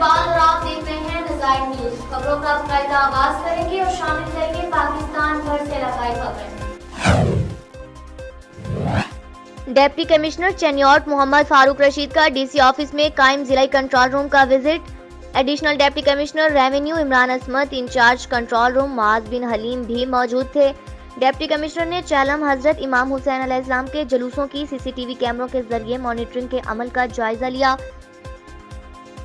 इकबाल और आप देख रहे हैं नज़ायर न्यूज़। खबरों का बाकायदा आगाज करेंगे और शामिल करेंगे पाकिस्तान भर से लगाई खबरें। डिप्टी कमिश्नर चेन्योट मोहम्मद फारूक रशीद का डीसी ऑफिस में कायम जिला कंट्रोल रूम का visit. Additional deputy commissioner revenue Imran असमत, इंचार्ज कंट्रोल रूम मुआज बिन हलीम भी मौजूद थे। डिप्टी कमिश्नर ने चेलम हजरत इमाम हुसैन अलैहिस्सलाम के जुलूसों की सीसीटीवी कैमरों के जरिए मॉनिटरिंग के अमल का जायजा लिया।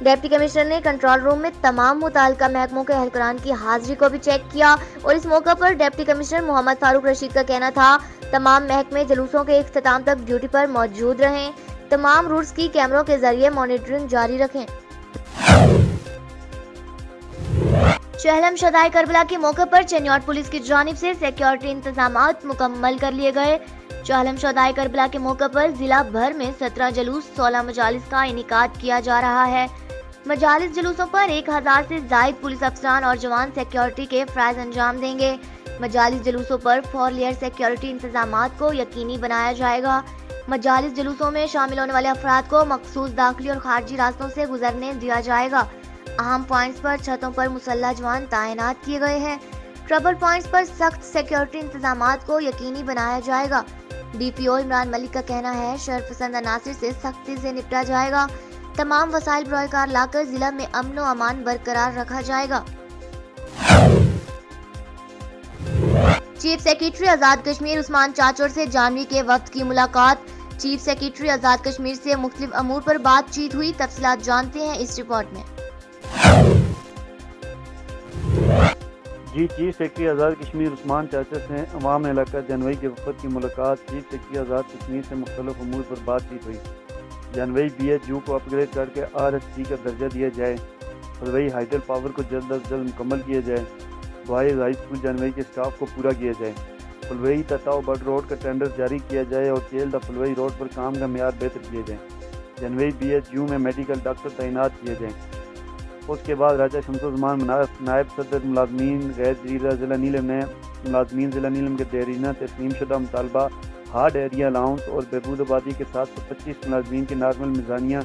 डिप्टी कमिश्नर ने कंट्रोल रूम में तमाम मुताल्लिका महकमों के अहलकारान की हाजिरी को भी चेक किया और इस मौका पर डिप्टी कमिश्नर मोहम्मद फारूक रशीद का कहना था तमाम महकमे जुलूसों के इख्तिताम तक ड्यूटी पर मौजूद रहें, तमाम रूट्स की कैमरों के जरिए मॉनिटरिंग जारी रखें। चहलम शदाए करबला के मौके पर चेन्योट पुलिस की जानिब से सिक्योरिटी इंतजामात मुकम्मल कर लिए गए। चहलम शदाए करबला के मौके पर जिला भर में 17 जुलूस 16 मजालिस का इनेकाद किया जा रहा है। मजालिस जुलूसों पर 1000 से जायद पुलिस अफसरान और जवान सिक्योरिटी के फराइज अंजाम देंगे। मजालिस जुलूसों पर 4 लेयर सिक्योरिटी इंतजामात को यकीनी बनाया जाएगा। मजालिस जुलूसों में शामिल होने वाले अफराद को मखसूस दाखिली और खारजी रास्तों से गुजरने दिया जाएगा। अहम पॉइंट्स पर छतों पर मुसल्लह जवान तैनात किए गए हैं। ट्रबल पॉइंट्स पर सख्त सिक्योरिटी इंतजामात को यकीनी बनाया जाएगा। डीपीओ इमरान मलिक का कहना है शरपसंद अनासर से सख्ती से निपटा जाएगा। तमाम वसाइल बरोकार लाकर जिला में अमन व अमान बरकरार रखा जाएगा। चीफ सेक्रेटरी आजाद कश्मीर उस्मान चाचर से जानवी के वक्त की मुलाकात। चीफ सेक्रेटरी आजाद कश्मीर से मुख्तलिफ अमूर पर बातचीत हुई, तफसीलात जानते हैं इस रिपोर्ट में। चीफ सेक्रेटरी आज़ाद कश्मीर उस्मान चाचा से अवाम इलाका जनवरी के वफद की मुलाकात। चीफ सेक्रेटरी आज़ाद कश्मीर से मुख्तलिफ अमूर पर बातचीत हुई। जनवरी BHU को अपग्रेड करके RSC का दर्जा दिया जाए। फलवई हाइडल पावर को जल्द अज जल्द मुकम्मल किया जाए। बॉयज़ हाई स्कूल जनवरी के स्टाफ को पूरा किया जाए। फलवई तताव बड रोड का टेंडर जारी किया जाए और केल द फलवई रोड पर काम का मेयार बेहतर किया जाए। जनवरी BHU में मेडिकल डॉक्टर तैनात किए जाएँ। उसके बाद राजा शमसुज़्ज़मान नायब सदर मुलाजमीन गैर जीरा ज़िला नीलम ने मुलाजमीन ज़िला नीलम के देरीना तस्लीम शुदा मुतालबा हार्ड एरिया अलाउंस और बहबूद आबादी के 725 मुलाजमीन की नॉर्मल मिज़ानिया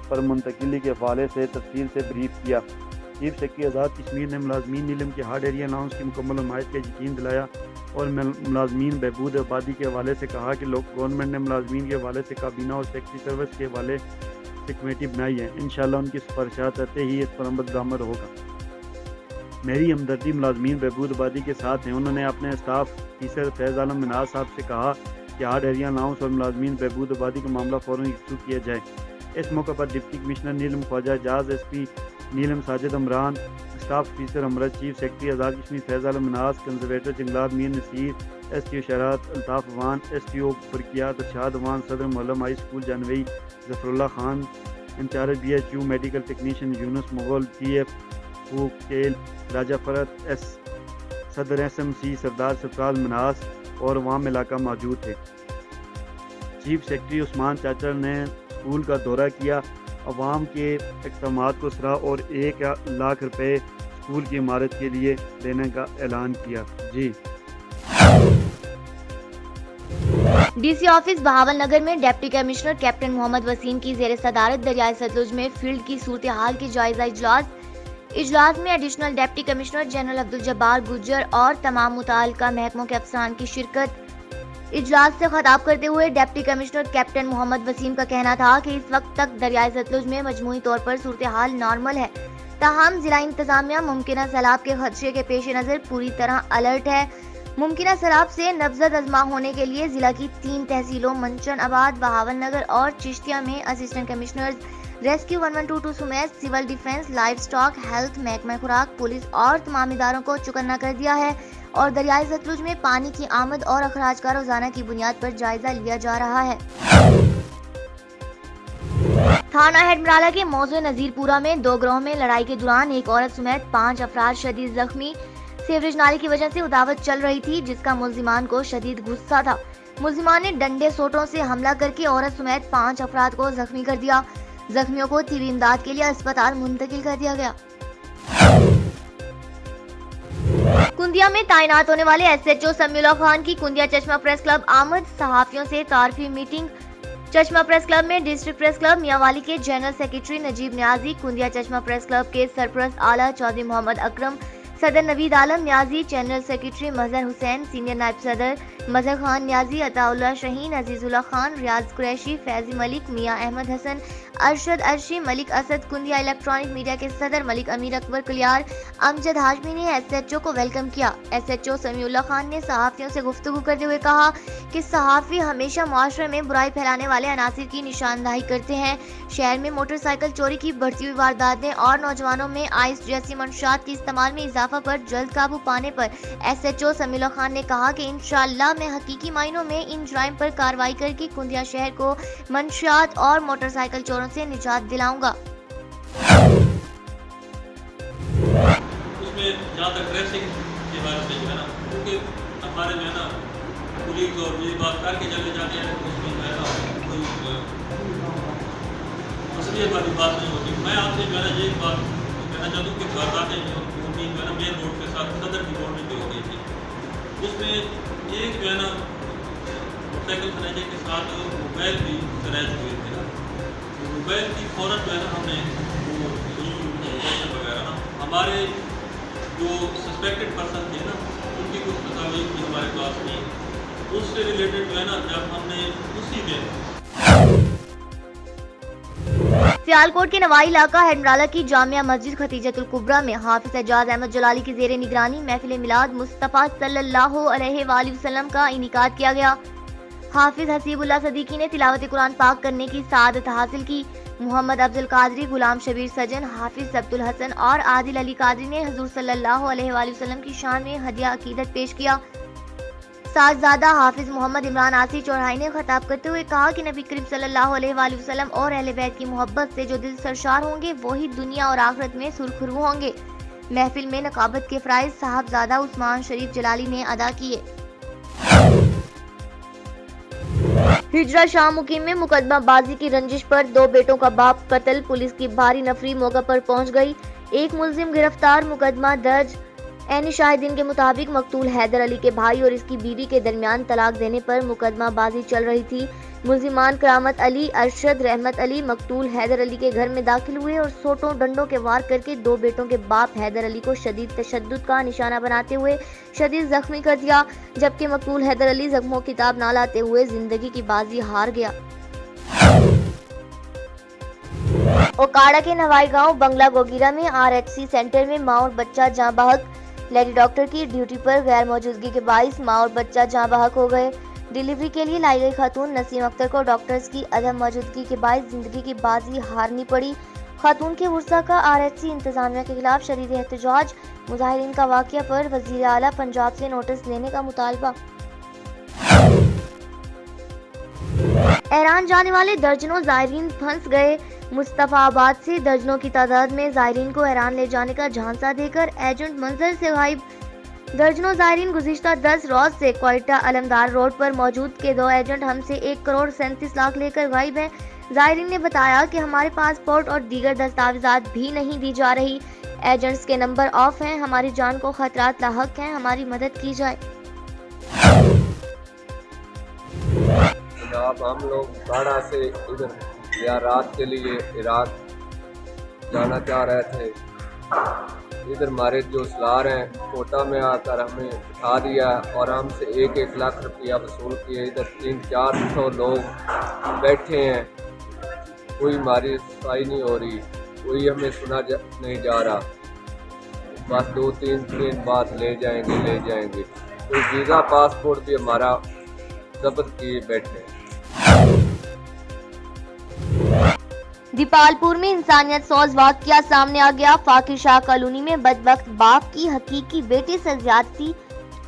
पर मुंतकिली के हवाले से तफसील से ब्रीफ किया। चीफ सेक्रेटरी आज़ाद कश्मीर ने मुलाजमीन नीलम के हार्ड एरिया अलाउंस की मुकम्मल हमायत का यकीन दिलाया और मुलाजमीन बहबूद आबादी के हवाले से कहा कि गवर्नमेंट ने मुलाजमीन के हवाले से काबीना और सेक्रेटरी सर्विस के हवाले कमेटी बनाई है। इंशाअल्लाह उनकी सिफारिशात आते ही इस पर अमल होगा। मेरी हमदर्दी मुलाजमीन बहबूद आबादी के साथ हैं। उन्होंने अपने स्टाफ टीचर फैज़ आलम मिनाज साहब से कहा कि हार्ड एरिया अलाउंस और मुलाजमीन बहबूद आबादी का मामला फ़ौरन शुरू किया जाए। इस मौके पर deputy commissioner Neelam Khawaja Ejaz, SP Neelam Sajid Amran, staff teacher Amrat, chief secretary Azad Kashmir Faiz Alam Minhaj, conservator जंगलात मीर नसीर, STO शरात अल्ताफ़ अवान, STO बरकियात अरशाद अवान, सदर मोहल्लम हाई स्कूल जानवी Zafarullah Khan, incharge BHU medical technician Younus Mughal, TF केल राजा फरत, सदर SMC सरदार सरफराज मनास और अवाम इलाका मौजूद थे। चीफ सेक्रेटरी उस्मान चाचर ने स्कूल का दौरा किया, अवाम के इक़दामात को सराहा और 1 लाख रुपए स्कूल की इमारत के लिए देने का ऐलान किया। जी डीसी ऑफिस बहावल नगर में deputy commissioner captain Mohammad Waseem की ज़ेर सदारत दरियाए सतलुज में फील्ड की सूरत हाल की जायजा इजलास में additional deputy commissioner general Abdul Jabbar Gujjar और तमाम मुताल्लिका महकमों के अफसरान की शिरकत। इजलास से खिताब करते हुए deputy commissioner captain Mohammad Waseem का कहना था कि इस वक्त तक दरियाए सतलुज में मजमूई तौर पर सूरत हाल नॉर्मल है, ताहम जिला इंतजामिया मुमकिन सैलाब के खदशे के पेश नज़र पूरी तरह अलर्ट है। मुमकिन सैलाब से नब्ज़त अजमा होने के लिए जिला की 3 तहसीलों मंचन आबाद, बहावल नगर और चिश्तिया में असिस्टेंट कमिश्नर्स रेस्क्यू 1122 समेत civil defence, live stock, health, महकमा खुराक, पुलिस और तमाम इदारों को चौकन्ना कर दिया है और दरियाए सतलुज में पानी की आमद और अखराज का रोजाना की बुनियाद पर जायजा लिया जा रहा है। थाना हेडमराला के मौज़े नज़ीरपुरा में 2 गिरोह में लड़ाई के दौरान एक औरत समेत 5 अफराद शदीद जख्मी। सीवरेज नाली की वजह से उदावत चल रही थी जिसका मुल्जिमान को शदीद गुस्सा था। मुल्जिमान ने डंडे सोटों से हमला करके औरत समेत 5 अफराद को जख्मी कर दिया। जख्मियों को तीव्र इमदाद के लिए अस्पताल मुंतकिल कर दिया गया। कुंदिया में तैनात होने वाले SHO समीउल्लाह खान की कुंदिया चश्मा प्रेस क्लब आमद, सहाफियों से तारफी मीटिंग। चश्मा प्रेस क्लब में डिस्ट्रिक्ट प्रेस क्लब मियांवाली के जनरल सेक्रेटरी नजीब न्याजी, कुंदिया चश्मा प्रेस क्लब के सरपरस्त आला चौधरी मोहम्मद अकरम, सदर नवीद आलम न्याजी, जनरल सेक्रेटरी मजहर हुसैन, सीनियर नायब सदर मजहर खान न्याजी, अताउल्लाह शहीन, अजीजुल्लाह खान, रियाज कुरैशी, फैजी मलिक, मियां अहमद हसन, अरशद अर्शी, मलिक असद, कुंदिया इलेक्ट्रॉनिक मीडिया के सदर मलिक अमीर अकबर कलियार, अमजद हाशमी ने SHO को वेलकम किया। SHO समीउल्लाह खान ने सहाफ़ियों से गुफ्तगू करते हुए कहा कि सहाफ़ी हमेशा मुआशरे में बुराई फैलाने वाले अनासिर की निशानदही करते हैं। शहर में मोटरसाइकिल चोरी की बढ़ती हुई वारदातें और नौजवानों में आइस जैसी मंशात के इस्तेमाल में इजाफा पर जल्द काबू पाने पर SHO समीउल्लाह खान ने कहा कि इंशाअल्लाह मैं हकीकी मायनों में इन जुराइम पर कार्रवाई करके कुंदिया शहर को मंशियात और मोटरसाइकिल चोरों से निजात दिलाऊंगा। उसमें जहाँ तक ट्रैफिक के बारे में जो है ना, क्योंकि हमारे जो है ना पुलिस और मेरी बात करके चले जाते हैं, उसमें जो है ना कोई असलियत वाली बात नहीं होती। मैं आपसे जो है ना ये बात कहना चाहता हूँ कि वारदातें जो है ना मेन रोड के साथ सदर की बाउंड्री पे हो गई थी, उसमें एक जो है ना मोटरसाइकिल खरीदने के साथ मोबाइल भी खरीद हुए थे ना, मोबाइल की फ़ौरन जो है ना हमने वो वगैरह ना हमारे जो सस्पेक्टेड पर्सन थे ना उनकी कुछ दस्तावेज भी हमारे पास नहीं, उससे रिलेटेड जो है ना जब हमने उसी दिन सियालकोट के नवाई इलाका हेडमराला की जामिया मस्जिद खतीजतुल कुबरा में हाफिज एजाज अहमद जलाली की जेर निगरानी महफिल मिलाद मुस्तफ़ा सल्लल्लाहु अलैहि वसल्लम का इनिकाद किया गया। हाफिज हसीबुल्लाह सदीकी ने तिलावत कुरान पाक करने की सादत हासिल की। मोहम्मद अफजल कादरी, गुलाम शबीर सजन, हाफिज अब्दुल हसन और आदिल अली कादरी ने हुजूर सल्लल्लाहु अलैहि वसल्लम की शान में हदिया अकीदत पेश किया। साहबजादा हाफिज मोहम्मद इमरान आसी चौराही ने खिताब करते हुए कहा कि नबी करीम सल्लल्लाहु अलैहि वसल्लम और अहले बैत की मोहब्बत से जो दिल सरशार होंगे वही दुनिया और आखिरत में सुरखरू होंगे। महफिल में नकाबत के फराइज साहबजादा उस्मान शरीफ जलाली ने अदा किए। हिजरा शाह मुकीम में मुकदमा बाजी की रंजिश पर 2 बेटों का बाप कत्ल, पुलिस की भारी नफरी मौका पर पहुंच गई। एक मुलजिम गिरफ्तार, मुकदमा दर्ज। ऐनी शाहिदीन के मुताबिक मकतूल हैदर अली के भाई और इसकी बीवी के दरमियान तलाक देने पर मुकदमा बाजी चल रही थी। मुलजिमान करामत अली, अरशद, रहमत अली मकतूल हैदर अली के घर में दाखिल हुए और सोटों डंडों के वार करके 2 बेटों के बाप हैदर अली को शदीद तशद्दुद का निशाना बनाते हुए शदीद जख्मी कर दिया, जबकि मकतूल हैदर अली जख्मों की ताब ना लाते हुए जिंदगी की बाजी हार गया। ओकाड़ा के नवाई गांव बंगला गोगीरा में RHC सेंटर में माँ और बच्चा जाँ बहक। लेडी डॉक्टर की ड्यूटी पर गैर मौजूदगी के बाइस माँ और बच्चा जाँ बहक हो गए। डिलीवरी के लिए लाई गई खातून नसीम अख्तर को डॉक्टर्स की अदम मौजूदगी के बाइस जिंदगी की बाजी हारनी पड़ी। खातून के वर्सा का RHC इंतजामिया के खिलाफ शदीद एहतजाज। मुजाहिरीन का वाक़या पर वज़ीर आला पंजाब से नोटिस लेने का मुतालबा। ईरान जाने वाले दर्जनों ज़ायरीन फंस गए। मुस्तफ़ाबाद से दर्जनों की तादाद में ज़ायरीन को ईरान ले जाने का झांसा देकर एजेंट मंजर से गायब। दर्जनों ज़ायरीन गुज़िश्ता 10 रोज से क्वेटा अलमदार रोड पर मौजूद के 2 एजेंट हमसे 1 करोड़ 37 लाख लेकर गायब हैं। ज़ायरीन ने बताया कि हमारे पासपोर्ट और दीगर दस्तावेजात भी नहीं दी जा रही। एजेंट्स के नंबर ऑफ हैं, हमारी जान को खतरात लाहक हैं, हमारी मदद की जाए। जनाब, हम लोग काड़ा से इधर ज़ियारत के लिए इराक जाना चाह रहे थे। इधर हमारे जो सलार हैं कोटा में आकर हमें उठा दिया और हमसे 1-1 लाख रुपया वसूल किए। इधर 300-400 लोग बैठे हैं, कोई हमारी सफाई नहीं हो रही, कोई हमें सुना नहीं जा रहा। बस 2-3 दिन बाद ले जाएंगे। कोई वीज़ा पासपोर्ट भी हमारा जब्त किए बैठे। दीपालपुर में इंसानियत सौज वाकया सामने आ गया। फाकिर शाह कॉलोनी में बदबख्त बाप की हकीकी बेटे से ज्यादती।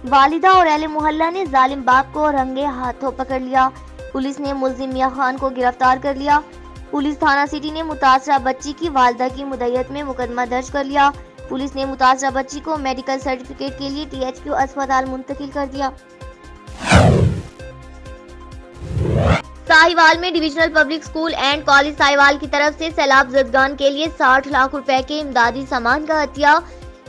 वालिदा और अहले मोहल्ला ने जालिम बाप को रंगे हाथों पकड़ लिया। पुलिस ने मुलजिम मियां खान को गिरफ्तार कर लिया। पुलिस थाना सिटी ने मुतासरा बच्ची की वालिदा की मुद्दत में मुकदमा दर्ज कर लिया। पुलिस ने मुतासरा बच्ची को मेडिकल सर्टिफिकेट के लिए THQ अस्पताल मुंतकिल कर दिया। साहिवाल में divisional public school and college Sahiwal की तरफ से सैलाब ज़दगान के लिए 60 लाख रुपए के इमदादी सामान का हथिया।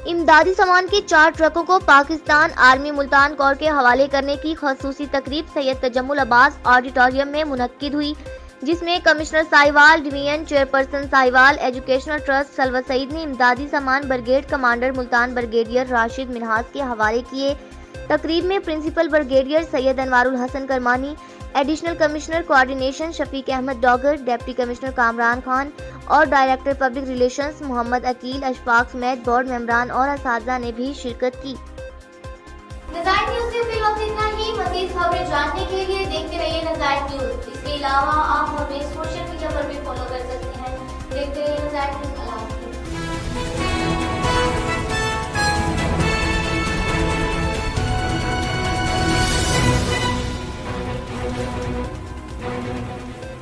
इमदादी सामान के 4 ट्रकों को पाकिस्तान आर्मी मुल्तान कोर के हवाले करने की खसूसी तकरीब सैयद तजम्मुल अब्बास ऑडिटोरियम में मुनक्किद हुई। جس میں commissioner Sahiwal division chairperson Sahiwal educational trust سلوت سعید نے امدادی سامان brigade commander Multan brigadier Rashid Minhas کے حوالے کیے۔ تقریب میں principal brigadier Syed Anwar ul-Hassan Kirmani, additional commissioner coordination Shafiq Ahmed Dagar, deputy commissioner Kamran Khan اور director public relations Muhammad Aqeel Ishfaq سمیت بورڈ ممبران اور اساتذہ نے بھی شرکت کی۔ نظائر نیوز سے فی الوقت اتنا ہی۔ مزید خبریں جاننے کے لیے دیکھتے رہیے نظائر نیوز۔ اس کے علاوہ آپ ہمیں سوشل میڈیا پر بھی فالو